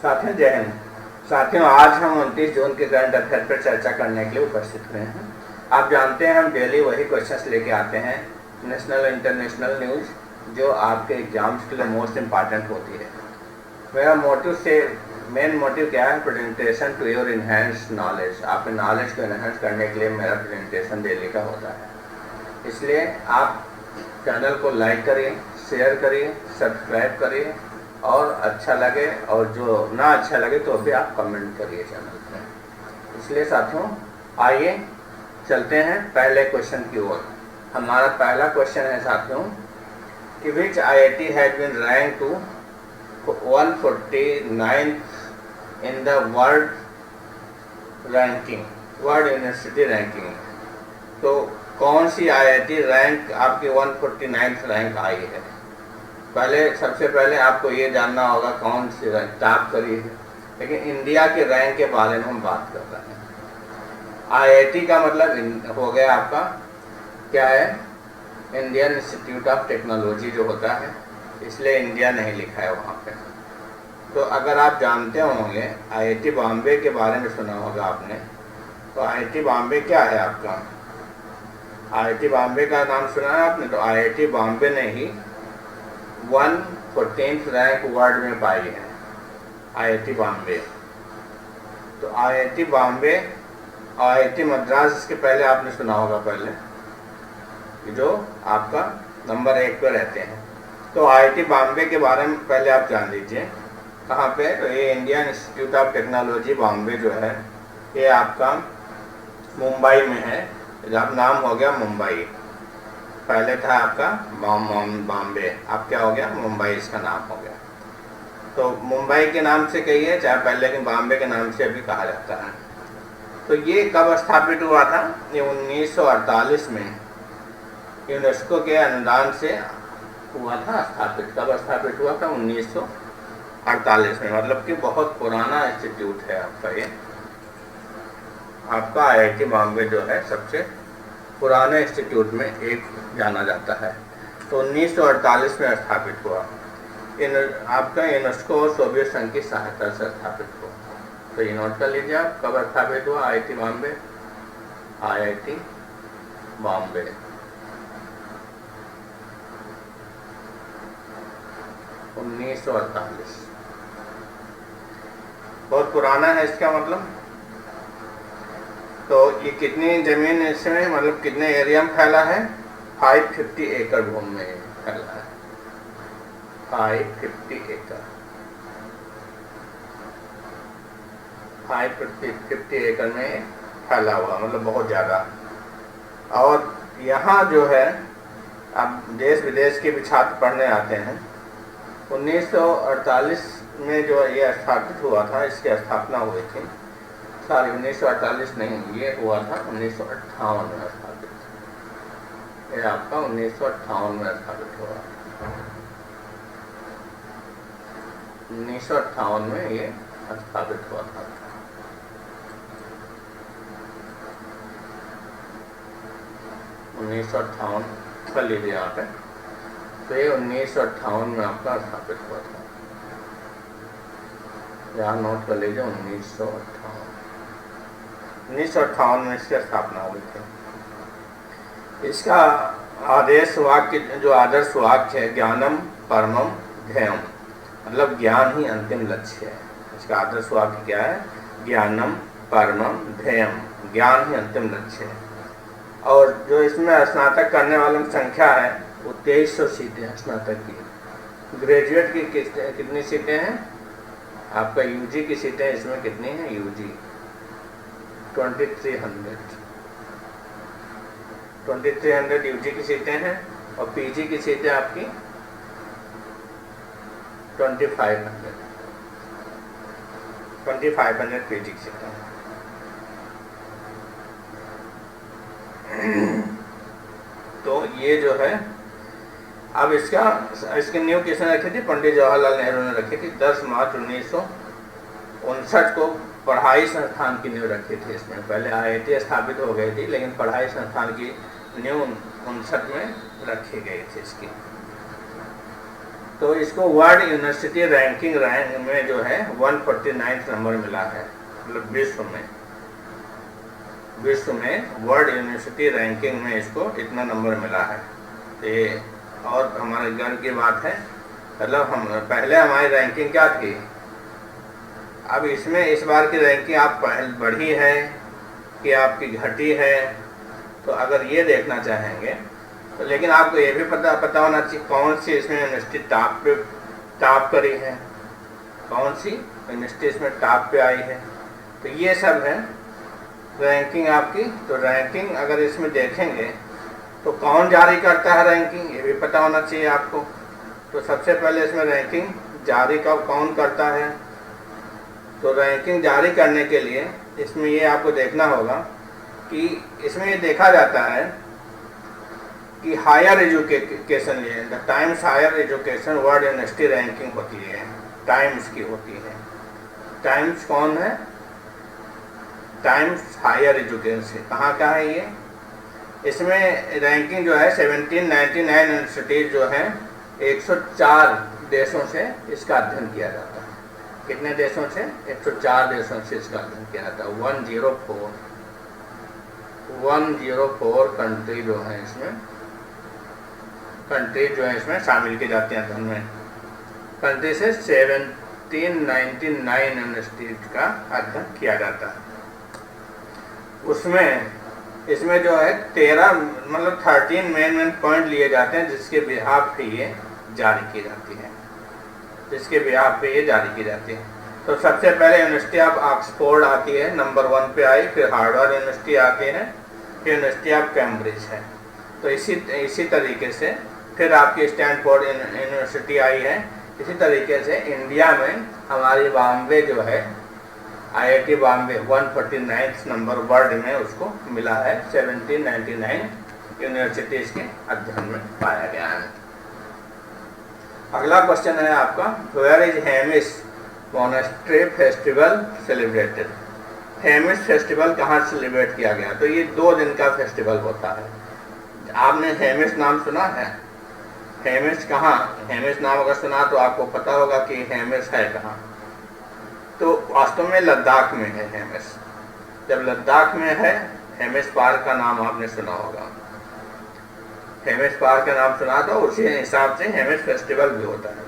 साथियों जय हिंद। साथियों आज हम 29 जून के करंट अफेयर पर चर्चा करने के लिए उपस्थित हुए हैं। आप जानते हैं हम डेली वही क्वेश्चंस लेके आते हैं, नेशनल इंटरनेशनल न्यूज़ जो आपके एग्जाम्स के लिए मोस्ट इम्पॉर्टेंट होती है। मेरा मेन मोटिव क्या है? Presentation to your enhance knowledge. आपके नॉलेज को इनहेंस करने के लिए मेरा प्रेजेंटेशन डेली का होता है। इसलिए आप चैनल को लाइक करिए, शेयर करिए, सब्सक्राइब करिए और अच्छा लगे और जो ना अच्छा लगे तो भी आप कमेंट करिए चैनल पर। इसलिए साथियों आइए चलते हैं पहले क्वेश्चन की ओर। हमारा पहला क्वेश्चन है साथियों कि which IIT has been rank to 149 in the world university ranking. तो कौन सी IIT रैंक आपकी 149 रैंक आई है? सबसे पहले आपको ये जानना होगा कौन सी रैंक टॉप करी है। लेकिन इंडिया के रैंक के बारे में हम बात कर रहे हैं। IIT का मतलब हो गया आपका क्या है? इंडियन इंस्टीट्यूट ऑफ टेक्नोलॉजी जो होता है, इसलिए इंडिया नहीं लिखा है वहाँ पे। तो अगर आप जानते होंगे IIT बॉम्बे के बारे में सुना होगा आपने, तो IIT बॉम्बे क्या है आपका? IIT बॉम्बे का नाम सुना है आपने? तो IIT बॉम्बे ने ही 114th रैंक वर्ल्ड में पाई है IIT बॉम्बे। तो IIT बॉम्बे और IIT मद्रास इसके पहले आपने सुना होगा पहले, जो आपका नंबर 1 पर रहते हैं। तो IIT बॉम्बे के बारे में पहले आप जान लीजिए कहाँ पे। तो ये Indian institute of technology Bombay जो है ये आपका मुंबई में है। जब नाम हो गया मुंबई, पहले था आपका बॉम्बे, अब क्या हो गया? मुंबई इसका नाम हो गया। तो मुंबई के नाम से कहिए चाहे पहले, लेकिन बॉम्बे के नाम से अभी कहा जाता है। तो ये कब स्थापित हुआ था? ये 1948 में यूनेस्को के अनुदान से हुआ था स्थापित। कब स्थापित हुआ था? 1948 में। मतलब कि बहुत पुराना इंस्टीट्यूट है आपका ये। आपका IIT बॉम्बे जो है सबसे पुराने इंस्टीट्यूट में एक जाना जाता है। तो 1948 में स्थापित हुआ। आपका यूनेस्को और सोवियत संघ की सहायता से स्थापित हुआ। तो ये नोट कर लीजिए आप कब स्थापित हुआ IIT बॉम्बे। IIT बॉम्बे 1948, बहुत पुराना है इसका मतलब। तो ये कितनी जमीन इसमें, मतलब कितने एरिया में फैला है? 550 एकड़ भूमि में फैला है। 550 एकड़, 550 एकड़ में फैला हुआ, मतलब बहुत ज़्यादा। और यहाँ जो है अब देश विदेश के भी छात्र पढ़ने आते हैं। 1948 में जो ये स्थापित हुआ था, इसकी स्थापना हुई थी, सॉरी 1948 नहीं, ये हुआ था 1958 में स्थापित। ये आपका 1958 में स्थापित हुआ। 1958 में ये स्थापित हुआ था। कर लीजिए यहाँ पे। तो ये 1958 में आपका स्थापित हुआ था। यहाँ नोट कर लीजिए 1958 में इसकी स्थापना हुई थी। इसका आदर्श वाक्य है ज्ञानम परमम ध्येयम, मतलब ज्ञान ही अंतिम लक्ष्य है। इसका आदर्श वाक्य क्या है? ज्ञानम परमम ध्येयम, ज्ञान ही अंतिम लक्ष्य है। और जो इसमें स्नातक करने वालों की संख्या है वो 2300 सीटें हैं स्नातक की। ग्रेजुएट की कितनी सीटें हैं? आपका UG की सीटें इसमें कितनी हैं? UG 2300 UG की सीटें हैं और PG की सीटें आपकी 2500 PG की सीटें हैं। तो ये जो है अब इसकी नींव किसने रखी थी? पंडित जवाहरलाल नेहरू ने रखी थी। 10 मार्च 1959 को पढ़ाई संस्थान की नींव रखी थी। इसमें पहले IIT स्थापित हो गई थी, लेकिन पढ़ाई संस्थान की नींव 59 में रखी गई थी इसकी। तो इसको वर्ल्ड यूनिवर्सिटी रैंकिंग रैंक में जो है 149 नंबर मिला है, मतलब विश्व में वर्ल्ड यूनिवर्सिटी रैंकिंग में इसको इतना नंबर मिला है। तो ये और हमारे गर्व की बात है। मतलब हम पहले हमारी रैंकिंग क्या थी, अब इसमें इस बार की रैंकिंग आप बढ़ी है कि आपकी घटी है, तो अगर ये देखना चाहेंगे तो लेकिन आपको ये भी पता होना चाहिए कौन सी इसमें यूनिवर्सिटी टॉप करी है, कौन सी यूनिवर्सिटी इसमें टॉप पे आई है। तो ये सब है रैंकिंग आपकी। तो रैंकिंग अगर इसमें देखेंगे तो कौन जारी करता है रैंकिंग, ये भी पता होना चाहिए आपको। तो सबसे पहले इसमें रैंकिंग जारी कौन करता है, तो रैंकिंग जारी करने के लिए इसमें ये आपको देखना होगा कि इसमें ये देखा जाता है कि हायर एजुकेशन, ये the Times higher education world university ranking होती है, टाइम्स की होती है। टाइम्स कौन है, टाइम्स हायर एजुकेशन कहाँ का है ये। इसमें रैंकिंग जो है 1799 यूनिवर्सिटीज जो है 104 देशों से इसका अध्ययन किया जाता है। कितने देशों से, 104 देशों से इसका अध्ययन किया जाता है। 104 कंट्री जो है इसमें, कंट्री जो है इसमें शामिल की जाती है अध्ययन में। कंट्री से 1799 यूनिवर्सिटीज का अध्ययन किया जाता है। उसमें इसमें जो है 13 मतलब 13 मेन पॉइंट लिए जाते हैं जिसके बिहाफ पे ये जारी की जाती है, जिसके बिहाफ पे ये जारी की जाती है। तो सबसे पहले यूनिवर्सिटी ऑफ ऑक्सफोर्ड आती है, नंबर 1 पे आई, फिर हार्वर्ड यूनिवर्सिटी आती है, फिर यूनिवर्सिटी ऑफ कैम्ब्रिज है। तो इसी तरीके से फिर आपकी स्टैनफोर्ड यूनिवर्सिटी आई है। इसी तरीके से इंडिया में हमारी बॉम्बे जो है IIT बॉम्बे 149 नंबर वर्ल्ड में उसको मिला है, 1799 यूनिवर्सिटीज के अध्ययन में पाया गया है। अगला क्वेश्चन है आपका, where is Hemis monastery festival celebrated. Hemis festival कहाँ सेलिब्रेट किया गया, तो ये 2 दिन का फेस्टिवल होता है। आपने हेमिश नाम सुना है, हेमिश कहाँ, हेमिश नाम अगर सुना तो आपको पता होगा कि हेमिश है कहाँ। तो वास्तव में लद्दाख में है हेमिश। जब लद्दाख में है, हेमिश पार्क का नाम आपने सुना होगा, हेमिश पार्क का नाम सुना, तो उसी हिसाब से हेमिश फेस्टिवल भी होता है।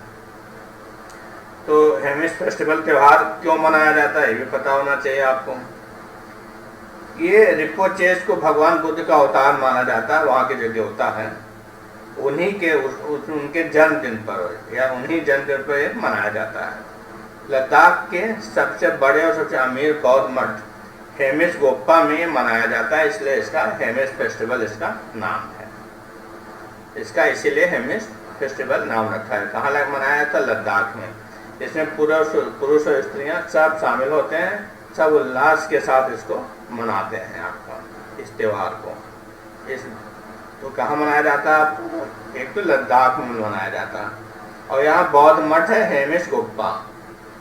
तो हेमिश फेस्टिवल त्यौहार क्यों मनाया जाता है ये भी पता होना चाहिए आपको। ये रिपोचेस को भगवान बुद्ध का अवतार माना जाता है, वहाँ के जो देवता है उन्हीं के उनके जन्मदिन पर या उन्हीं जन्मदिन पर ये मनाया जाता है। लद्दाख के सबसे बड़े और सबसे अमीर बौद्ध मठ हेमिश गोप्पा में मनाया जाता है, इसलिए इसका हेमिश फेस्टिवल इसका नाम है। इसका इसीलिए हेमिश फेस्टिवल नाम रखा है। कहाँ मनाया जाता है, लद्दाख में। इसमें पुरुष और स्त्रियां सब शामिल होते हैं, सब उल्लास के साथ इसको मनाते हैं आपका इस त्यौहार को। तो कहाँ मनाया जाता है आपको, एक तो लद्दाख में मनाया जाता है और यहाँ बौद्ध मठ है हेमिश गोप्पा।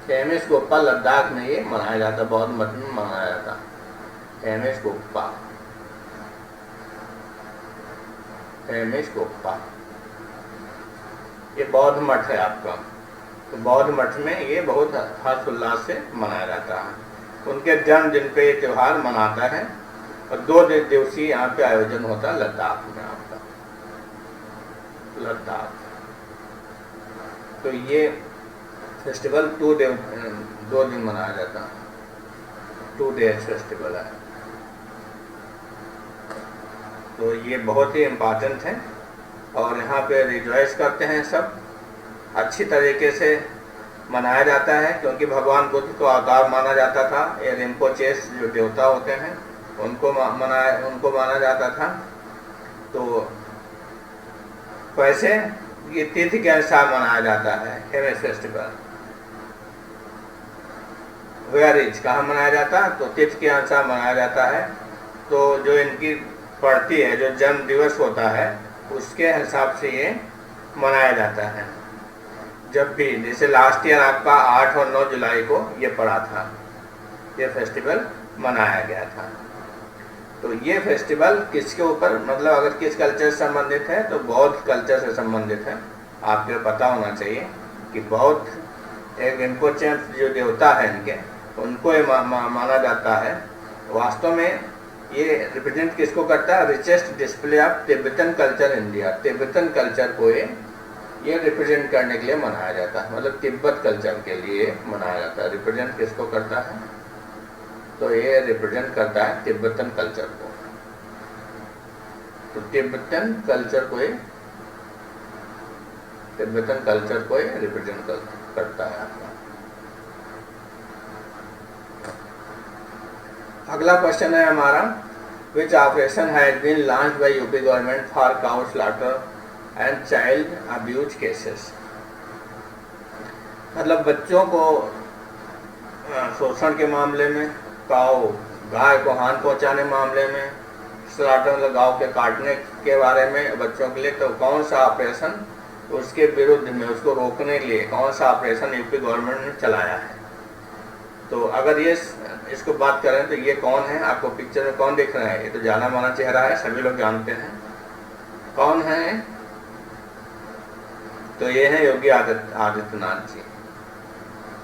हेमिश गोप्पा लद्दाख में ये मनाया जाता है, बौद्ध मठ में मनाया जाता है हेमिश गोप्पा। हेमिश गोप्पा ये बौद्ध मठ है आपका। तो बौद्ध मठ में ये बहुत हर्षोल्लास से मनाया जाता है। उनके जन्मदिन पे ये त्यौहार मनाता है और 2 दिवसीय यहाँ पे आयोजन होता है लद्दाख में आपका, लद्दाख। तो ये फेस्टिवल 2 दिन मनाया जाता है, 2 डेज फेस्टिवल है। तो ये बहुत ही इम्पोर्टेंट है और यहाँ पे रिजॉइस करते हैं सब, अच्छी तरीके से मनाया जाता है क्योंकि भगवान बुद्ध को अवतार माना जाता था। ये रिम्पोचेस जो देवता होते हैं उनको माना जाता था। तो वैसे ये तिथि के अनुसार मनाया जाता है हेमिश फेस्टिवल। वेयर इज कहाँ मनाया जाता है, तो तिथि के अनुसार मनाया जाता है। तो जो इनकी पड़ती है, जो जन्म दिवस होता है उसके हिसाब से ये मनाया जाता है। जब भी जैसे लास्ट ईयर आपका 8 और 9 जुलाई को ये पड़ा था, ये फेस्टिवल मनाया गया था। तो ये फेस्टिवल किसके ऊपर, मतलब अगर किस कल्चर से संबंधित है तो बौद्ध कल्चर से संबंधित है। आपको पता होना चाहिए कि बहुत एक इम्पोर्टेंट जो देवता है इनके, उनको ये माना जाता है। वास्तव में ये रिप्रेजेंट किसको करता है? Richest display of Tibetan culture India. Tibetan culture को ये रिप्रेजेंट करने के लिए मनाया जाता है, मतलब तिब्बत कल्चर के लिए मनाया जाता है। रिप्रेजेंट किसको करता है? तो ये रिप्रेजेंट करता है तिब्बतन कल्चर को। तो तिब्बतन कल्चर को रिप्रेजेंट करता है आपका। अगला क्वेश्चन है हमारा, which operation has been launched by UP government for cow slaughter and child abuse cases. मतलब बच्चों को शोषण के मामले में, गाय को हानि पहुंचाने मामले में, स्लॉटर मतलब गाँव के काटने के बारे में बच्चों के लिए, तो कौन सा ऑपरेशन उसके विरुद्ध में, उसको रोकने के लिए कौन सा ऑपरेशन यूपी गवर्नमेंट ने चलाया है? तो अगर ये इसको बात करें तो ये कौन है? आपको पिक्चर में कौन दिख रहा है? ये तो जाना माना चेहरा है, सभी लोग जानते हैं। कौन है? तो ये है योगी आदित्यनाथ जी।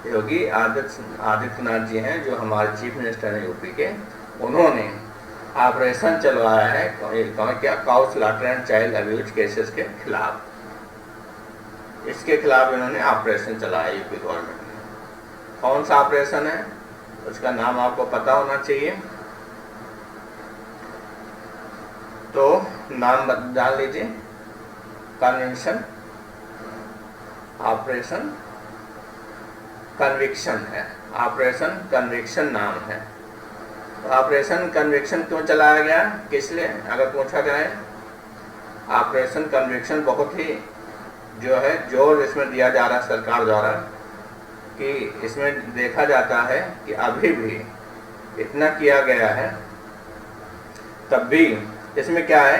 योगी आदित्यनाथ जी हैं जो हमारे चीफ मिनिस्टर हैं यूपी के। उन्होंने ऑपरेशन चलवाया है क्या? Cow slaughter and child abuse cases के खिलाफ। इसके खिलाफ इन्होंने ऑपरेशन चलाया यूपी गवर्नमेंट ने। कौन सा ऑपरेशन है? उसका नाम आपको पता होना चाहिए, तो नाम डाल लीजिए। कन्विक्शन, ऑपरेशन कन्विक्शन है। ऑपरेशन कन्विक्शन नाम है। तो ऑपरेशन कन्विक्शन क्यों चलाया गया, किस लिए अगर पूछा जाए? ऑपरेशन कन्विक्शन बहुत ही जो है जोर इसमें दिया जा रहा है सरकार द्वारा, कि इसमें देखा जाता है कि अभी भी इतना किया गया है, तब भी इसमें क्या है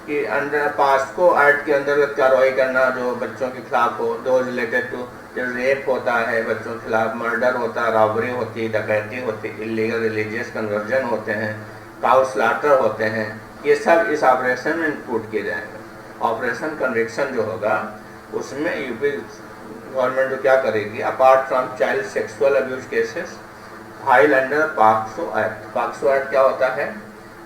कि अंडर पास्को एक्ट के अंतर्गत कार्रवाई करना जो बच्चों के खिलाफ हो, दो रिलेटेड टू जो रेप होता है बच्चों के खिलाफ, मर्डर होता है, रॉबरी होती है, डकैती होती है, इलीगल रिलीजियस कन्वर्जन होते हैं, काउ स्लॉटर होते हैं, ये सब इस ऑपरेशन में इंक्लूड किए जाएंगे। ऑपरेशन कन्विक्शन जो होगा उसमें यूपी गवर्नमेंट जो क्या करेगी, apart from child sexual abuse cases file under POCSO act. POCSO act क्या होता है?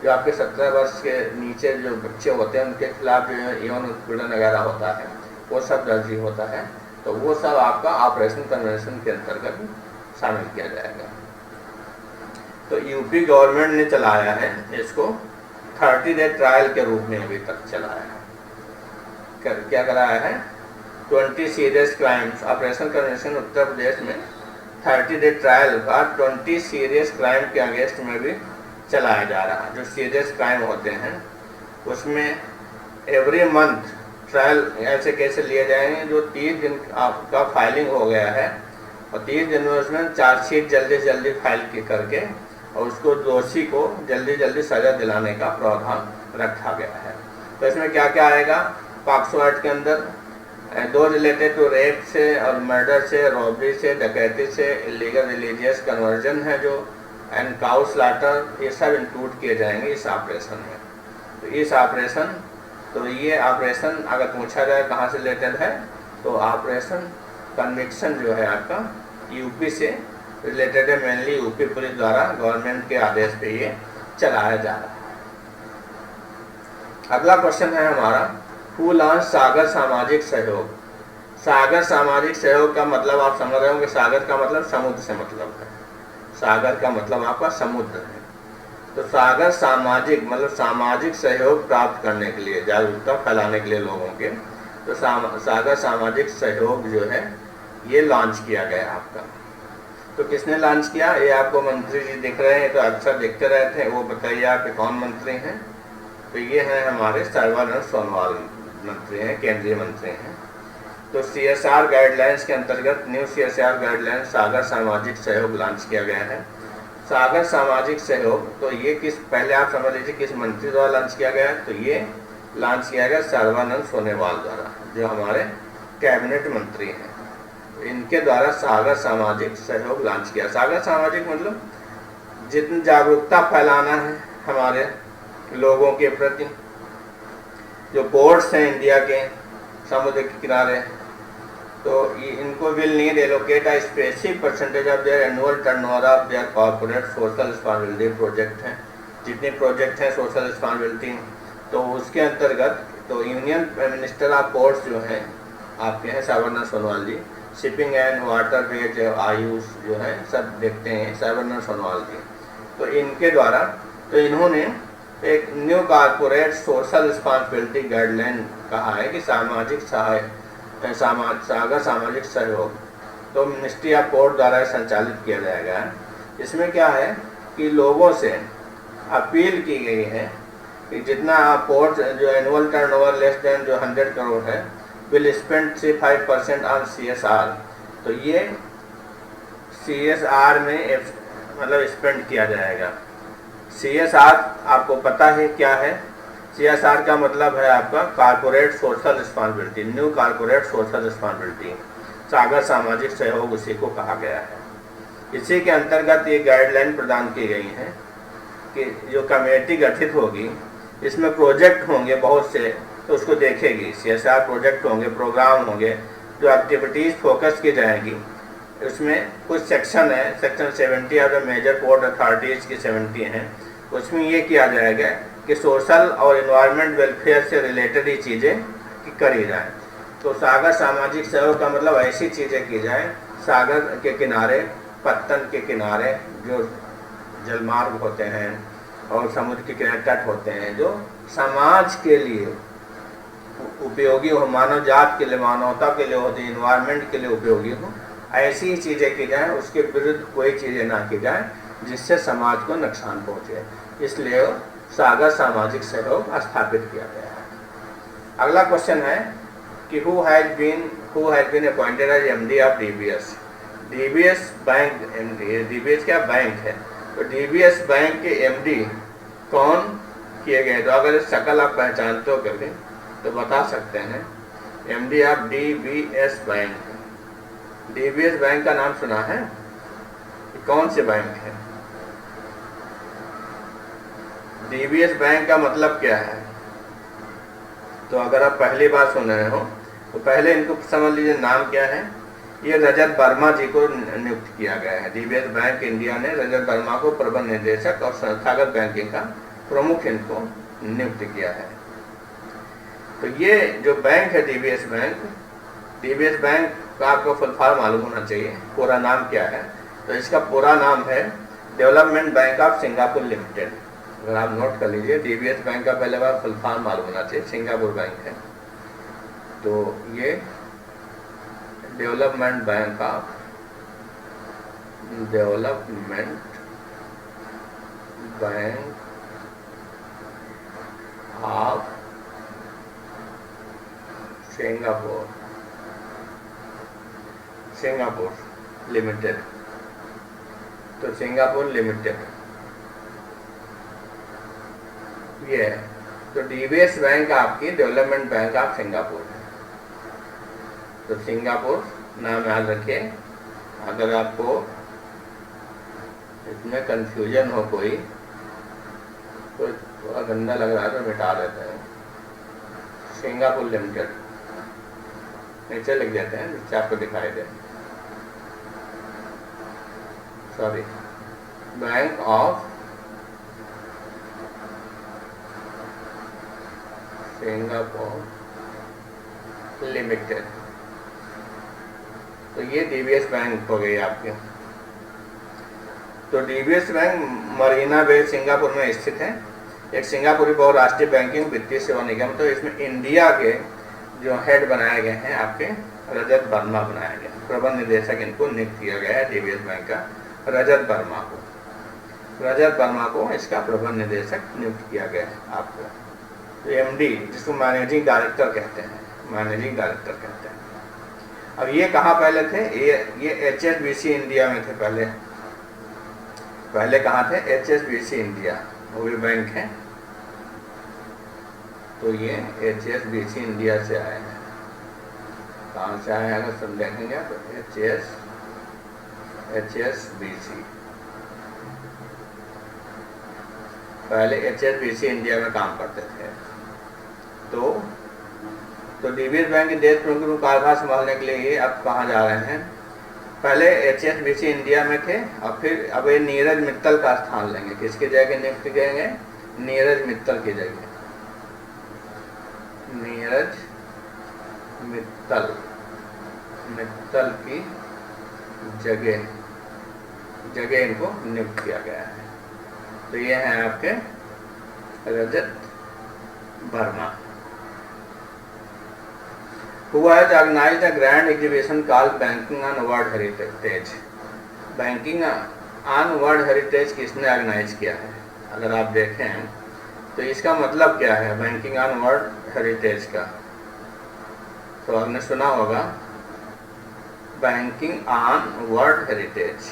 जो आपके 17 वर्ष के नीचे जो बच्चे होते हैं उनके खिलाफ जो यौन उत्पीड़न वगैरह होता है वो सब दर्ज होता है। तो वो सब आपका ऑपरेशन कन्वेंशन के अंतर्गत शामिल किया जाएगा। तो यूपी गवर्नमेंट ने चलाया है इसको 30 डे ट्रायल के रूप में अभी तक चलाया है। क्या कराया है? 20 serious crimes. Operation convention Uttar Pradesh में 30 डे ट्रायल का 20 सीरियस क्राइम के अगेंस्ट में भी चलाया जा रहा है। जो सीरियस क्राइम होते हैं उसमें एवरी मंथ ट्रायल ऐसे कैसे लिए जाएंगे जो 30 दिन आपका फाइलिंग हो गया है और 30 दिन में उसमें चार्जशीट जल्दी से जल्दी फाइल करके और उसको दोषी को जल्दी जल्दी सजा दिलाने का प्रावधान रखा गया है। तो इसमें क्या क्या आएगा? पॉक्सो एक्ट के अंदर दो रिलेटेड टू रेप से और मर्डर से, रॉबरी से, डकैती से, इलीगल रिलीजियस कन्वर्जन है जो, एंड काउ स्लॉटर, ये सब इंक्लूड किए जाएंगे इस ऑपरेशन में। तो इस ऑपरेशन, तो ये ऑपरेशन अगर पूछा जाए कहाँ से रिलेटेड है तो ऑपरेशन कन्विक्शन जो है आपका यूपी से रिलेटेड है। मेनली यूपी पुलिस द्वारा गवर्नमेंट के आदेश पे ये चलाया जा रहा है। अगला क्वेश्चन है हमारा, हु लॉन्च सागर सामाजिक सहयोग। सागर सामाजिक सहयोग का मतलब आप समझ रहे होंगे, सागर का मतलब समुद्र से मतलब है। सागर का मतलब आपका समुद्र है। तो सागर सामाजिक मतलब सामाजिक सहयोग प्राप्त करने के लिए, जागरूकता फैलाने के लिए लोगों के, तो सागर सामाजिक सहयोग जो है ये लॉन्च किया गया आपका। तो किसने लॉन्च किया? ये आपको मंत्री जी दिख रहे हैं, तो अक्सर देखते रहते हैं, वो बताइए आपके कौन मंत्री हैं? तो ये हैं हमारे सर्बानंद सोनोवाल मंत्री हैं, केंद्रीय मंत्री हैं। तो CSR गाइडलाइंस के अंतर्गत न्यू CSR गाइडलाइंस सागर सामाजिक सहयोग लॉन्च किया गया है। सागर सामाजिक सहयोग, तो ये किस, पहले आप समझ लीजिए किस मंत्री द्वारा लॉन्च किया गया है। तो ये लॉन्च किया गया सर्बानंद सोनोवाल द्वारा, जो हमारे कैबिनेट मंत्री हैं। तो इनके द्वारा सागर सामाजिक सहयोग लॉन्च किया। सागर सामाजिक मतलब जितनी जागरूकता फैलाना है हमारे लोगों के प्रति। जो पोर्ट्स हैं इंडिया के समुद्र के किनारे, तो इनको will need allocate a specific percentage of their annual turnover of their corporate social responsibility project हैं, जितने प्रोजेक्ट हैं सोशल रिस्पॉन्सिबिलिटी, तो उसके अंतर्गत तो यूनियन मिनिस्टर ऑफ पोर्ट्स जो हैं आपके हैं सर्बानंद सोनोवाल जी, शिपिंग एंड वाटरवेज आयुष जो है सब देखते हैं सर्बानंद सोनोवाल जी। तो इनके द्वारा तो इन्होंने एक new corporate social responsibility guideline कहा है कि सामाजिक सामाजिक सहयोग तो मिनिस्ट्री ऑफ पोर्ट द्वारा संचालित किया जाएगा। इसमें क्या है कि लोगों से अपील की गई है कि जितना पोर्ट जो एनुअल टर्नओवर लेस देन जो 100 करोड़ है विल स्पेंड 5% ऑन CSR। तो ये CSR में मतलब स्पेंड किया जाएगा। CSR आपको पता है क्या है? CSR का मतलब है आपका corporate social responsibility, new corporate social responsibility, सागर सामाजिक सहयोग उसी को कहा गया है। इसी के अंतर्गत ये गाइडलाइन प्रदान की गई है कि जो कमेटी गठित होगी इसमें प्रोजेक्ट होंगे बहुत से, तो उसको देखेगी। CSR प्रोजेक्ट होंगे, प्रोग्राम होंगे, जो एक्टिविटीज़ फोकस की जाएगी। उसमें कुछ सेक्शन है, section 70 of the major port authorities की 70 हैं, उसमें ये किया जाएगा कि सोशल और इन्वायरमेंट वेलफेयर से रिलेटेड ही चीज़ें करी जाएँ। तो सागर सामाजिक सहयोग का मतलब ऐसी चीज़ें की जाए सागर के किनारे, पत्तन के किनारे जो जलमार्ग होते हैं और समुद्र के किनारे तट होते हैं, जो समाज के लिए उपयोगी हो, मानव जात के लिए, मानवता के लिए होती, इन्वायरमेंट के लिए उपयोगी हो, ऐसी ही चीज़ें की जाएँ। उसके विरुद्ध कोई चीज़ें ना की जाए जिससे समाज को नुकसान पहुँचे, इसलिए सागर सामाजिक सहयोग स्थापित किया गया है। अगला क्वेश्चन है कि who has been appointed as MD of DBS। DBS bank MD, DBS क्या बैंक है, तो DBS बैंक के MD कौन किए गए? तो अगर शक्ल आप पहचानते हो कभी तो बता सकते हैं। MD of DBS bank, DBS bank का नाम सुना है? कौन से बैंक है? DBS बैंक का मतलब क्या है? तो अगर आप पहली बार सुन रहे हो तो पहले इनको समझ लीजिए नाम क्या है। ये रजत वर्मा जी को नियुक्त किया गया है। DBS बैंक इंडिया ने रजत वर्मा को प्रबंध निदेशक और संस्थागत बैंकिंग का प्रमुख इनको नियुक्त किया है। तो ये जो बैंक है DBS बैंक का आपको फुल फॉर्म मालूम होना चाहिए, पूरा नाम क्या है। तो इसका पूरा नाम है development bank of Singapore limited. अगर आप नोट कर लीजिए, DBS बैंक का पहले बार फुल फॉर्म मालूम होना चाहिए, सिंगापुर बैंक है। तो ये development bank of Singapore limited. तो सिंगापुर लिमिटेड ये है। तो DBS बैंक आपकी डेवलपमेंट बैंक ऑफ सिंगापुर है। तो सिंगापुर नाम याद रखिए। अगर आपको इसमें कंफ्यूजन हो कोई, तो थोड़ा गंदा लग रहा है तो मिटा देते हैं। सिंगापुर लिमिटेड नीचे लिख देते हैं जिससे आपको दिखाई दे। Sorry, bank of Singapore limited. तो ये DBS बैंक हो गई आपके। तो DBS bank Marina Bay Singapore में स्थित है। एक सिंगापुरी बहुराष्ट्रीय बैंकिंग वित्तीय सेवा निगम। तो इसमें इंडिया के जो हेड बनाए गए हैं आपके रजत वर्मा बनाया गया, प्रबंध निदेशक इनको नियुक्त किया गया है DBS बैंक का। रजत वर्मा को इसका प्रबंध निदेशक नियुक्त किया गया है आपको। तो MD जिसको मैनेजिंग डायरेक्टर कहते हैं। अब ये कहाँ पहले थे? ये HSBC इंडिया में थे पहले कहाँ थे? HSBC इंडिया, वो भी बैंक है। तो ये HSBC इंडिया से आए हैं। कहाँ से आए हैं अगर सब देखेंगे तो HSBC पहले HSBC इंडिया में काम करते थे। तो तो डीबीएस बैंक के देश प्रमुख को कारभार संभालने के लिए ये अब कहाँ जा रहे हैं? पहले HSBC इंडिया में थे, और फिर अब ये नीरज मित्तल का स्थान लेंगे। किसकी जगह नियुक्त करेंगे? नीरज मित्तल की जगह। नीरज मित्तल की जगह इनको नियुक्त किया गया है। तो ये हैं आपके रजत Verma. Who has organized a grand exhibition called Banking on World Heritage? Banking on world heritage किसने ऑर्गेनाइज किया है? अगर आप देखें तो इसका मतलब क्या है बैंकिंग ऑन वर्ल्ड हेरिटेज का? तो आपने सुना होगा बैंकिंग ऑन वर्ल्ड हेरिटेज।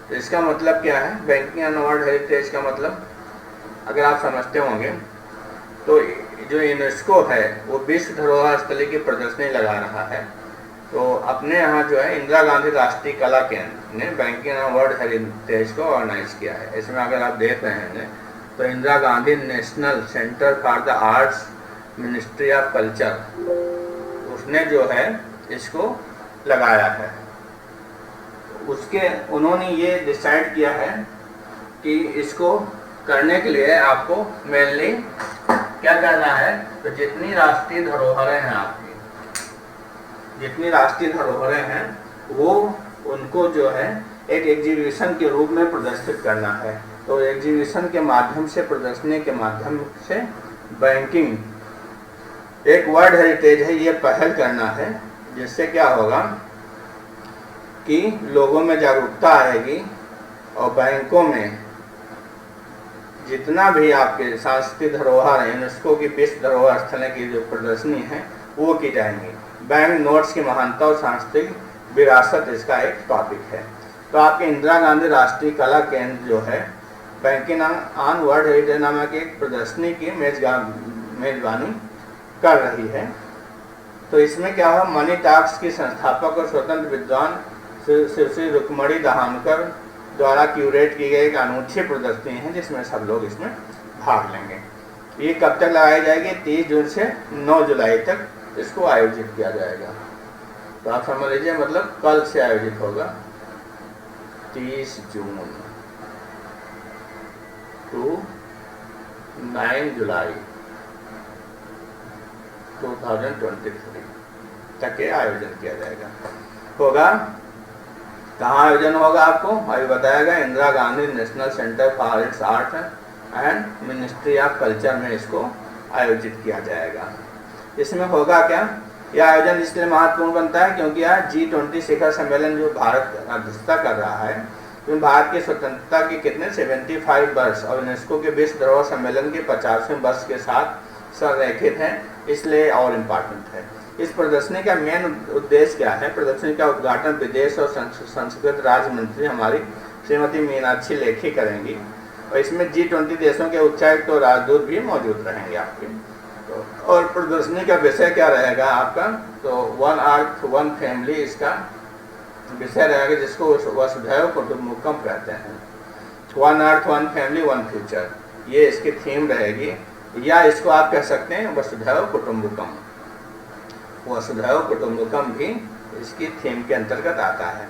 तो इसका मतलब क्या है बैंकिंग ऑन वर्ल्ड हेरिटेज का मतलब? अगर आप समझते होंगे तो जो यूनेस्को है वो विश्व धरोहर स्थल की प्रदर्शनी लगा रहा है। तो अपने यहाँ जो है इंदिरा गांधी राष्ट्रीय कला केंद्र ने बैंकिंग ऑन वर्ल्ड हेरिटेज को ऑर्गेनाइज किया है। इसमें अगर आप देख रहे हैं तो Indira Gandhi national centre for the arts ministry of culture उसने जो है इसको लगाया है। उन्होंने ये डिसाइड किया है कि इसको करने के लिए आपको मेनली क्या करना है? तो जितनी राष्ट्रीय धरोहरें हैं आपकी, जितनी राष्ट्रीय धरोहरें हैं वो उनको जो है एक एग्जीबिशन के रूप में प्रदर्शित करना है। तो एग्जीबिशन के माध्यम से, प्रदर्शनी के माध्यम से बैंकिंग एक वर्ल्ड हेरिटेज है ये पहल करना है, जिससे क्या होगा कि लोगों में जागरूकता आएगी और बैंकों में जितना भी आपके सांस्कृतिक धरोहर है, यूनेस्को की विश्व धरोहर स्थल की जो प्रदर्शनी है वो की जाएंगी। बैंक नोट्स की महानता और सांस्कृतिक विरासत इसका एक टॉपिक है। तो आपके इंदिरा गांधी राष्ट्रीय कला केंद्र जो है बैंकिंग ऑन वर्ल्ड हेरिटेज नामक एक प्रदर्शनी की मेजबानी कर रही है। तो इसमें क्या है, मनी टॉक्स की संस्थापक और स्वतंत्र विद्वान श्री रुक्मणी दहानकर द्वारा क्यूरेट की गई एक अनूठी प्रदर्शनी है जिसमें सब लोग इसमें भाग लेंगे। ये कब तक लगाई जाएगी? 30 जून से 9 जुलाई तक इसको आयोजित किया जाएगा। तो आप समझ लीजिए मतलब कल से आयोजित होगा 30 जून टू 9 जुलाई 2023 तक ये आयोजन किया जाएगा। होगा कहाँ आयोजन होगा आपको अभी बताएगा, Indira Gandhi national centre for its art and ministry of culture में इसको आयोजित किया जाएगा। इसमें होगा क्या, यह आयोजन इसलिए महत्वपूर्ण बनता है क्योंकि यह G20 शिखर सम्मेलन जो भारत अध्यक्षता कर रहा है, तो भारत की स्वतंत्रता के कितने 75 वर्ष और यूनेस्को के विश्व धरोहर सम्मेलन के 50वें वर्ष के साथ संरेखित है, इसलिए और इम्पोर्टेंट है। इस प्रदर्शनी का मेन उद्देश्य क्या है? प्रदर्शनी का उद्घाटन विदेश और संस्कृत राज्य मंत्री हमारी श्रीमती मीनाक्षी लेखी करेंगी और इसमें G20 देशों के उच्चायुक्त और राजदूत भी मौजूद रहेंगे आपके। तो और प्रदर्शनी का विषय क्या रहेगा आपका? तो वन अर्थ वन फैमिली इसका विषय रहेगा, जिसको वसुधैव कुटुंबकम कहते हैं। One earth one family one future, ये इसकी थीम रहेगी, या इसको आप कह सकते हैं वसुधैव कुटुंबकम। वसुधैव कुटुंबकम भी इसकी थीम के अंतर्गत आता है।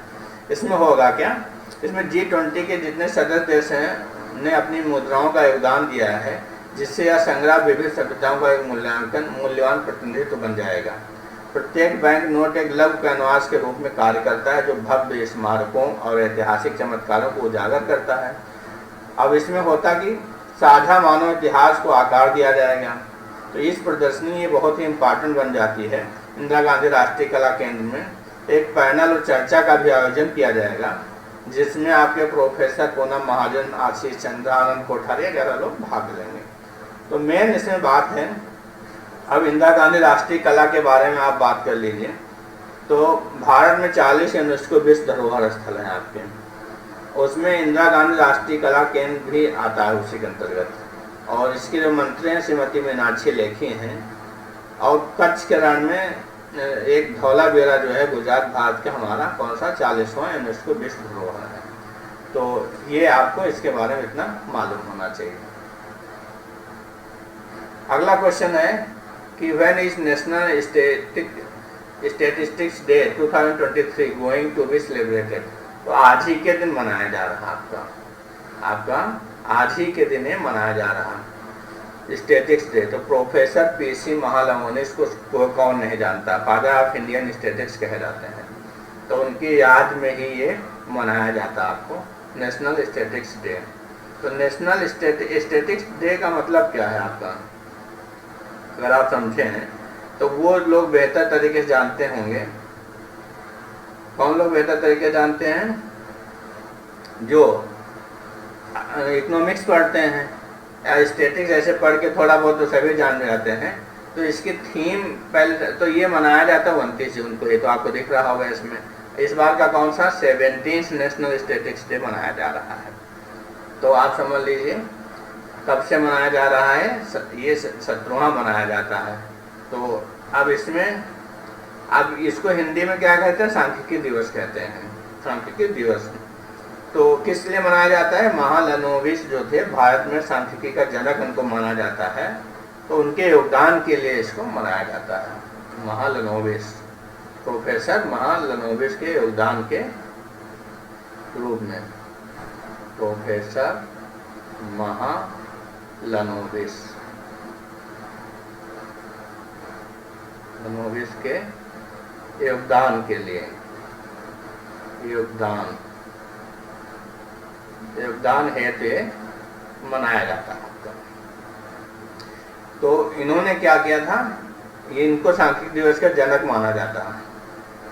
इसमें होगा क्या, इसमें G20 के जितने सदस्य देश हैं ने अपनी मुद्राओं का योगदान दिया है, जिससे यह संग्रह विभिन्न सभ्यताओं का एक मूल्यवान प्रतिनिधित्व बन जाएगा। प्रत्येक बैंक नोट एक लघु कैनवास के रूप में कार्य करता है जो भव्य स्मारकों और ऐतिहासिक चमत्कारों को उजागर करता है। अब इसमें होता कि साझा मानव इतिहास को आकार दिया जाएगा। तो इस प्रदर्शनी ये बहुत ही इम्पोर्टेंट बन जाती है। इंदिरा गांधी राष्ट्रीय कला केंद्र में एक पैनल और चर्चा का भी आयोजन किया जाएगा, जिसमें आपके प्रोफेसर पूनम महाजन, आशीष चंद्र, आनंद कोठारी वगैरह लोग भाग लेंगे। तो मेन इसमें बात है, अब इंदिरा गांधी राष्ट्रीय कला के बारे में आप बात कर लीजिए। तो भारत में 40 यूनेस्को विश्व धरोहर स्थल हैं आपके, उसमें इंदिरा गांधी राष्ट्रीय कला केंद्र भी आता है उसी के अंतर्गत। और इसके जो मंत्री हैं श्रीमती मीनाक्षी लेखी हैं। और कच्छ के रण में एक धौलावीरा जो है गुजरात भारत का हमारा कौन सा 40वां यूनेस्को विश्व धरोहर है। तो ये आपको इसके बारे में इतना मालूम होना चाहिए। अगला क्वेश्चन है कि when is national statistics day 2023 going to be celebrated. तो आज ही के दिन मनाया जा रहा है आपका आज ही के दिन मनाया जा रहा स्टैटिस्टिक्स डे। तो प्रोफेसर पीसी महालनोबिस को कौन नहीं जानता, फादर ऑफ इंडियन स्टैटिस्टिक्स कहे जाते हैं। तो उनकी याद में ही ये मनाया जाता है आपको नेशनल स्टैटिस्टिक्स डे। तो नेशनल स्टैटिस्टिक्स डे का मतलब क्या है आपका, अगर आप समझें तो वो लोग बेहतर तरीके से जानते होंगे। कौन लोग बेहतर तरीके से जानते हैं? जो इकोनॉमिक्स पढ़ते हैं या स्टैटिस्टिक्स ऐसे पढ़ के थोड़ा बहुत तो सभी जान जाते हैं। तो इसकी थीम पहले तो ये मनाया जाता है 29 जून को, ये तो आपको दिख रहा होगा इसमें। इस बार का कौन सा 17th नेशनल स्टैटिस्टिक्स डे मनाया जा रहा है। तो आप समझ लीजिए कब से मनाया जा रहा है, ये 17वां मनाया जाता है। तो अब इसमें अब इसको हिंदी में क्या कहते हैं, सांख्यिकी दिवस कहते हैं, सांख्यिकी दिवस। तो किस लिए मनाया जाता है? महालनोबिस जो थे भारत में सांख्यिकी का जनक उनको माना जाता है, तो उनके योगदान के लिए इसको मनाया जाता है। महालनोबिस, प्रोफेसर महालनोबिस के योगदान के रूप में, प्रोफेसर महालनोबिस के योगदान के लिए, योगदान हेतु मनाया जाता है। तो इन्होंने क्या किया था, ये इनको सांख्यिकी दिवस का जनक माना जाता है।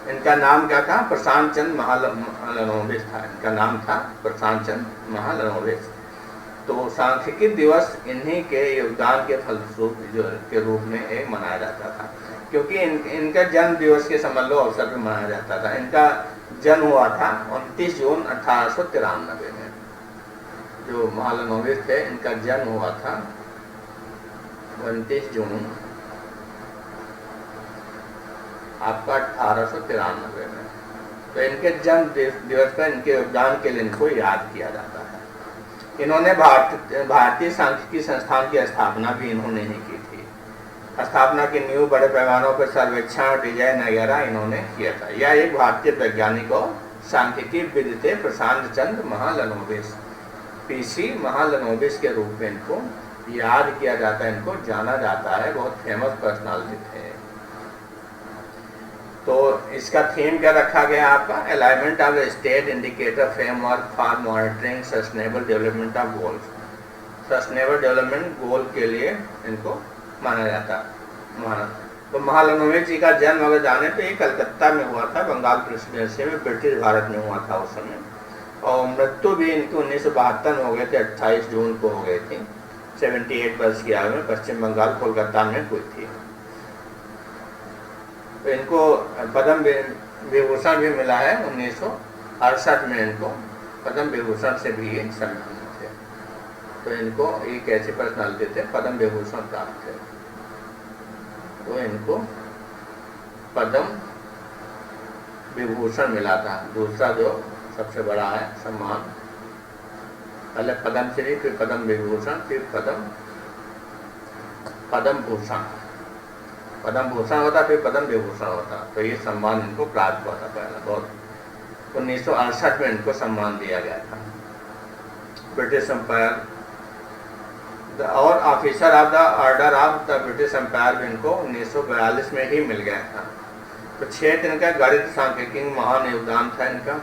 इनका नाम क्या था? प्रशांत चंद्र महालनोबिस था। इनका नाम था प्रशांत चंद्र महालनोबिस। तो सांख्यिकी दिवस इन्हीं के योगदान के फलस्वरूप के रूप में एक मनाया जाता था, क्योंकि इनका जन्म दिवस के समझ लो अवसर पर मनाया जाता था। इनका जन्म हुआ था 29 जून 1893 में। जो महालनोबिस थे इनका जन्म हुआ था 29 जून आपका 1893 में। तो इनके जन्म दिवस पर इनके योगदान के लिए इनको याद किया जाता है। इन्होंने भारतीय सांख्यिकी संस्थान की स्थापना भी इन्होंने ही की थी। स्थापना की नींव बड़े पैमानों पर सर्वेक्षण, डिजाइन वगैरह इन्होंने किया था। यह एक भारतीय वैज्ञानिक और सांख्यिकी विद थे प्रशांत चंद्र महालनोबिस, पीसी महालनोबिस के रूप में इनको याद किया जाता है, इनको जाना जाता है। बहुत फेमस पर्सनालिटी थे। तो इसका थीम क्या रखा गया आपका? Alignment of state indicator framework for monitoring sustainable development of goals. Sustainable development goal के लिए इनको माना जाता है। तो महालनोबिस जी का जन्म अगर जाने तो ये कलकत्ता में हुआ था, बंगाल प्रेसिडेंसी में, ब्रिटिश भारत में हुआ था उस समय। और मृत्यु भी इनकी 1972 में हो गए थे, 28 जून को हो गई थी। 78 वर्ष की आयु में पश्चिम बंगाल कोलकाता में हुई थी। तो इनको पद्म विभूषण भी मिला है 1968 में। इनको पद्म विभूषण से भी ये सम्मानित थे। तो इनको एक ऐसी पर्सनालिटी थे, पद्म विभूषण प्राप्त थे। तो इनको पद्म विभूषण मिला था। दूसरा जो सबसे बड़ा है सम्मान, पहले पद्मश्री, फिर पद्म विभूषण, फिर पद्म भूषण। पद्म भूषण होता, फिर पद्म विभूषण होता। तो ये सम्मान इनको प्राप्त हुआ था पहला। बहुत 1968 में इनको सम्मान दिया गया था। ब्रिटिश एम्पायर और Officer of the Order of the British Empire भी इनको 1942 में ही मिल गया था। तो क्षेत्र इनका गणित सांख्यिकी में महान योगदान था इनका।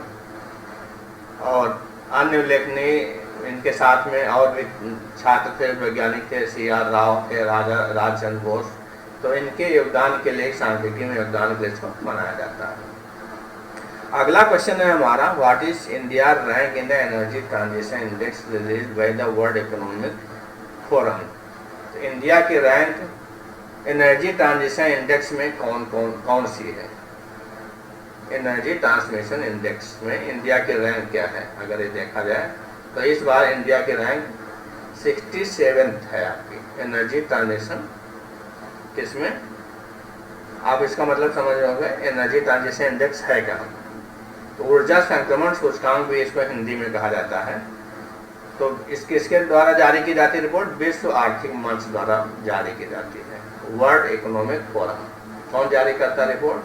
और अन्य उल्लेखनीय इनके साथ में और भी छात्र थे, वैज्ञानिक थे, CR राव थे, राजचंद्र बोस। तो इनके योगदान के लिए सांख्यिकी में योगदान के लिए इसको मनाया जाता है। अगला क्वेश्चन है हमारा, what is India rank in the energy transition index release by the world economic forum. तो इंडिया की रैंक एनर्जी ट्रांजिशन इंडेक्स में कौन सी है? एनर्जी ट्रांसमिशन इंडेक्स में इंडिया की रैंक क्या है? अगर ये देखा जाए तो इस बार इंडिया की रैंक 67th है आपकी एनर्जी ट्रांजिशन। किसमें? आप इसका मतलब समझ रहे एनर्जी ट्रांजिशन इंडेक्स है क्या? तो ऊर्जा संक्रमण सूचकांक भी इसको हिंदी में कहा जाता है। तो किसके द्वारा जारी की जाती है रिपोर्ट? विश्व आर्थिक मंच द्वारा जारी की जाती है, वर्ल्ड इकोनॉमिक फोरम। कौन जारी करता है रिपोर्ट?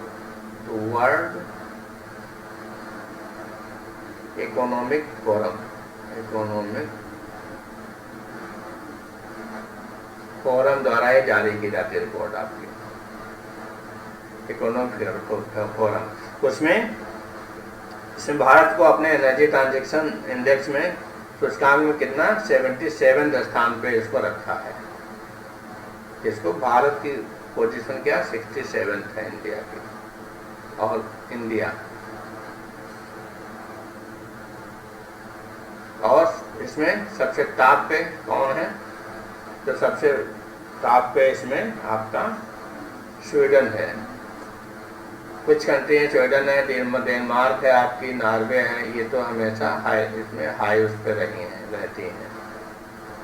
तो world economic forum, economic forum द्वारा ये जारी की जाती है रिपोर्ट आपकी, इकोनॉमिक फोरम। इसमें भारत को अपने एनर्जी ट्रांजैक्शन इंडेक्स में सूचकांक में कितना 77 स्थान पे इसको रखा है। इसको भारत की पोजीशन क्या 67 है इंडिया की, और इंडिया और इसमें सबसे टॉप पे कौन है? तो सबसे टॉप पे इसमें आपका स्वीडन है। कुछ कंट्री है, स्वीडन है, डेनमार्क है, आपकी नॉर्वे है, ये तो हमेशा इसमें हाई उस पे रहती हैं।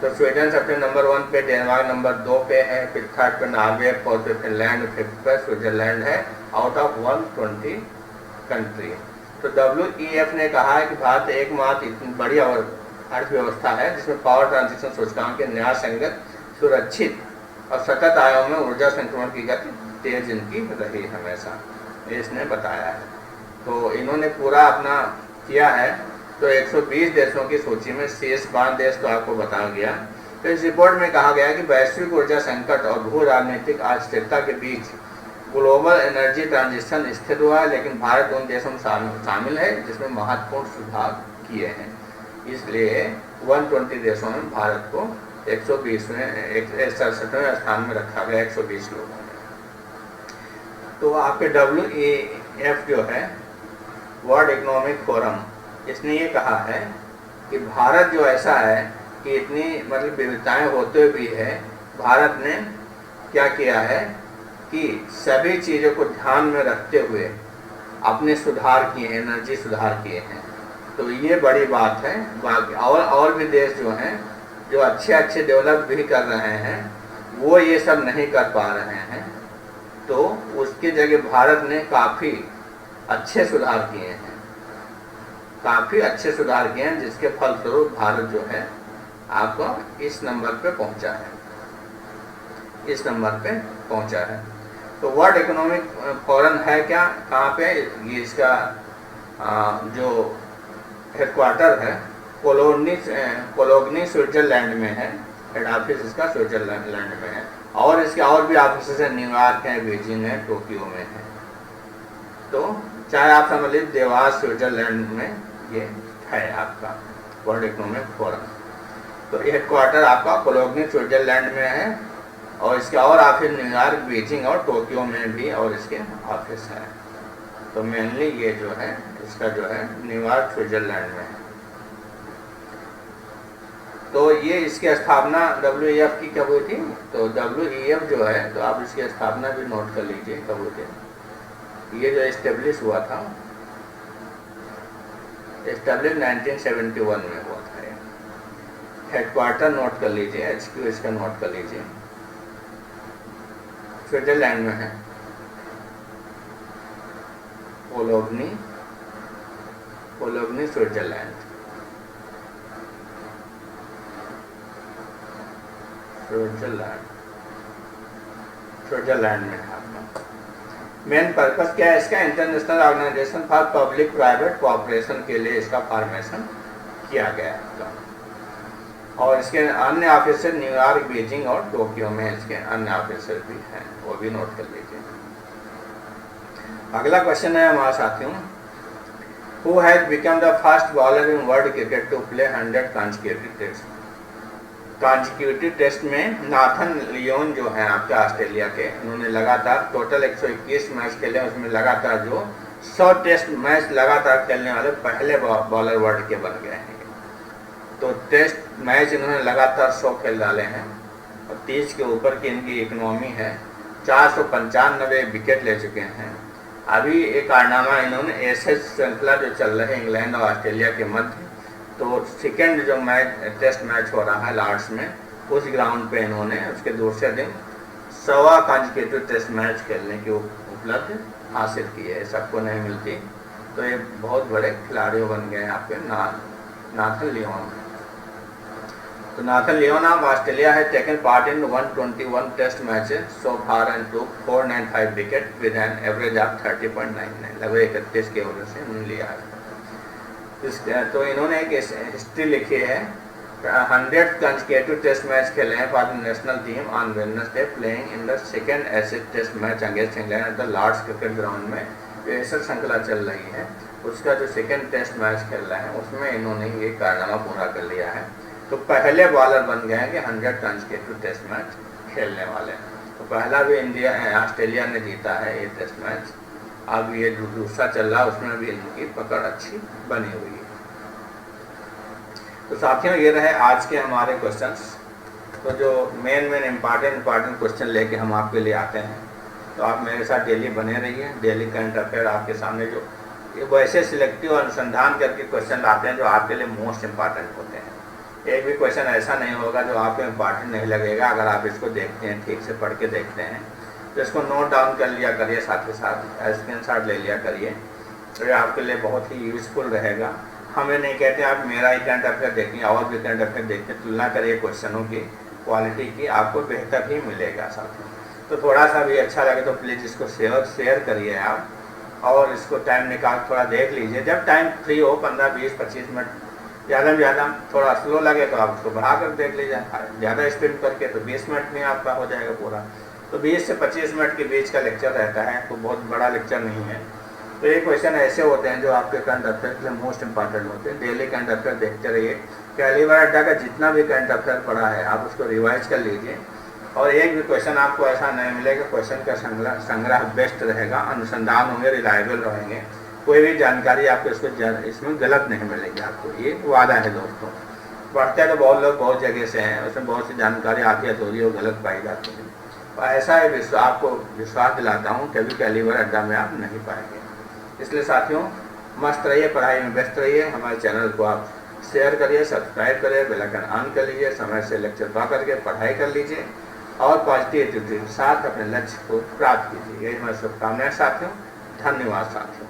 तो स्वीडन सबसे नंबर 1 पे, डेनमार्क नंबर 2 पे है, फिर 3rd पे नॉर्वे, 4th पे फिनलैंड, 5th पे स्विट्जरलैंड है, आउट ऑफ 120 कंट्री। तो WEF ने कहा है कि भारत एकमात्र इतनी बड़ी अर्थव्यवस्था है जिसमें पावर ट्रांजिशन सूचकांक के न्याय संगत, सुरक्षित और सतत आयों में ऊर्जा संक्रमण की गति तेज इनकी रही हमेशा, इसने बताया है। तो इन्होंने पूरा अपना किया है। तो 120 देशों की सूची में शेष 5 देश तो आपको बताया गया। तो इस रिपोर्ट में कहा गया कि वैश्विक ऊर्जा संकट और भू राजनीतिक अस्थिरता के बीच ग्लोबल एनर्जी ट्रांजिशन स्थिर हुआ है, लेकिन भारत उन देशों में शामिल है जिसमें महत्वपूर्ण सुधार किए हैं। इसलिए 120 देशों में भारत को 167वें स्थान में रखा गया 120 लोगों में। तो आपके WEF जो है, वर्ल्ड इकोनॉमिक फोरम, इसने ये कहा है कि भारत जो ऐसा है कि इतनी मतलब विविधताएं होते हुए भी है, भारत ने क्या किया है कि सभी चीज़ों को ध्यान में रखते हुए अपने सुधार किए हैं, एनर्जी सुधार किए हैं। तो ये बड़ी बात है। बाकी और भी देश जो हैं, जो अच्छे डेवलप भी कर रहे हैं, वो ये सब नहीं कर पा रहे हैं। तो उसकी जगह भारत ने काफ़ी अच्छे सुधार किए हैं, जिसके फलस्वरूप भारत जो है आपको इस नंबर पे पहुंचा है, तो वर्ल्ड इकोनॉमिक फोरम है क्या, कहाँ पे? ये इसका जो हेडक्वार्टर है कोलोग्नी स्विट्जरलैंड में है, हेड ऑफिस इसका स्विट्जरलैंड में है, और इसके और भी ऑफिस है, न्यूयॉर्क है, बीजिंग है, टोक्यो में है। तो चाहे आप समझ लीजिए देवास स्विट्जरलैंड में ये है आपका वर्ल्ड इकोनॉमिक फोरम। तो ये हेडक्वार्टर आपका कोलोग्नी स्विट्जरलैंड में है, और इसके और ऑफिस न्यूयॉर्क, बीजिंग और टोक्यो में भी और इसके ऑफिस है। तो मेनली ये जो है इसका जो है न्यूयॉर्क स्विट्जरलैंड में है। तो ये इसकी स्थापना WEF की कब हुई थी? तो WEF जो है, तो आप इसकी स्थापना भी नोट कर लीजिए कब हुई थी। ये जो एस्टेब्लिश हुआ था, एस्टेब्लिश 1971 में हुआ था। हेडक्वार्टर नोट कर लीजिए, HQ इसका नोट कर लीजिए, स्विट्जरलैंड में है, कोलोग्नी स्विट्जरलैंड में है आपका। मेन पर्पस क्या है इसका? International organisation for public private cooperation के लिए इसका फॉर्मेशन किया गया है। और इसके अन्य ऑफिसर न्यूयॉर्क, बीजिंग और टोक्यो में इसके अन्य ऑफिसर भी हैं, वो भी नोट कर लीजिए। अगला क्वेश्चन है हमारे साथियों, who has become the first bowler in world cricket to play 100 consecutive test में नाथन लियोन जो हैं आपके ऑस्ट्रेलिया के, उन्होंने लगातार टोटल 121 मैच खेले, उसमें लगातार जो 100 टेस्ट मैच लगातार खेलने वाले पहले बॉलर वर्ल्ड के बन गए हैं। तो टेस्ट मैच इन्होंने लगातार 100 खेल डाले हैं, और 30 के ऊपर की इनकी इकोनॉमी है, 495 विकेट ले चुके हैं। अभी एक कारनामा इन्होंने एशेज श्रृंखला जो चल रहे हैं इंग्लैंड और ऑस्ट्रेलिया के मध्य, तो सेकेंड जो टेस्ट मैच हो रहा है लॉर्ड्स में, उस ग्राउंड पे इन्होंने उसके दूसरे दिन 100वां कॉन्जिक्यूटिव टेस्ट मैच खेलने की उपलब्धि हासिल की है, सबको नहीं मिलती। तो ये बहुत बड़े खिलाड़ी बन गए हैं आपके नाथन लियोन। तो नाथन लियोन ऑफ ऑस्ट्रेलिया है taken part in 121 test matches so far and to 495 wicket with an average of 30.99, लगभग 31 के ओवर से उन्होंने लिया है। तो इन्होंने एक हिस्ट्री लिखी है, 100 consecutive टेस्ट मैच खेले हैं for the national team on Wednesday playing in the second Ashes test match against England at the Lord's cricket ground में। एशेज श्रृंखला चल रही है, उसका जो सेकेंड टेस्ट मैच खेल रहे हैं उसमें इन्होंने ये कारनामा पूरा कर लिया है। तो पहले बॉलर बन गए हैं कि 100 consecutive टेस्ट मैच खेलने वाले। तो पहला भी ऑस्ट्रेलिया ने जीता है ये टेस्ट मैच। अब ये जो दूसरा चल रहा है उसमें भी इनकी पकड़ अच्छी बनी हुई है। तो साथियों ये रहे आज के हमारे क्वेश्चंस। तो जो मेन इम्पॉर्टेंट क्वेश्चन लेके हम आपके लिए आते हैं, तो आप मेरे साथ डेली बने रहिए। डेली करंट अफेयर आपके सामने जो वैसे सिलेक्टिव अनुसंधान करके क्वेश्चन आते हैं जो आपके लिए मोस्ट इम्पॉर्टेंट होते हैं। एक भी क्वेश्चन ऐसा नहीं होगा जो आपको इम्पॉर्टेंट नहीं लगेगा अगर आप इसको देखते हैं, ठीक से पढ़ के देखते हैं। तो इसको नोट डाउन कर लिया करिए, साथ ही साथ स्क्रीनशॉट ले लिया करिए, तो ये आपके लिए बहुत ही यूज़फुल रहेगा। हमें नहीं कहते आप मेरा ही करंट अफेयर देखें और भी करंट अफेयर देखें, तुलना करिए क्वेश्चनों की क्वालिटी की, आपको बेहतर ही मिलेगा साथियों। तो थोड़ा सा भी अच्छा लगे तो प्लीज़ इसको शेयर करिए आप, और इसको टाइम निकाल थोड़ा देख लीजिए। जब टाइम फ्री हो 15, 20, 25 मिनट, ज़्यादा से ज़्यादा थोड़ा स्लो लगे तो आप उसको बढ़ा कर देख लीजिए, ज़्यादा स्पीड करके तो 20 मिनट में आपका हो जाएगा पूरा। तो 20 से 25 मिनट के बीच का लेक्चर रहता है, तो बहुत बड़ा लेक्चर नहीं है। तो ये क्वेश्चन ऐसे होते हैं जो आपके करंट अफेयर के मोस्ट इंपॉर्टेंट होते हैं। डेली करंट अफेयर देखते रहिए। कैलीवर अड्डा का जितना भी करंट अफेयर पढ़ा है आप उसको रिवाइज कर लीजिए, और एक भी क्वेश्चन आपको ऐसा नहीं मिलेगा। क्वेश्चन का संग्रह बेस्ट रहेगा, अनुसंधान होंगे, रिलायबल रहेंगे, कोई भी जानकारी आपको इसमें गलत नहीं मिलेगी आपको, ये वादा है दोस्तों। पढ़ते हैं तो बहुत लोग बहुत जगह से हैं, उसमें बहुत सी जानकारी आती है तो वो गलत पाई जाती है। तो ऐसा है आपको विश्वास दिलाता हूँ, कभी कैलीवर अड्डा में आप नहीं पाएंगे। इसलिए साथियों मस्त रहिए, पढ़ाई में व्यस्त रहिए। हमारे चैनल को आप शेयर करिए, सब्सक्राइब करिए, बेल आइकन ऑन कर लीजिए, समय से लेक्चर पा करके पढ़ाई कर लीजिए और पॉजिटिव एटीट्यूड के साथ अपने लक्ष्य को प्राप्त कीजिए। यही हमारी शुभकामनाएं साथियों। धन्यवाद साथियों।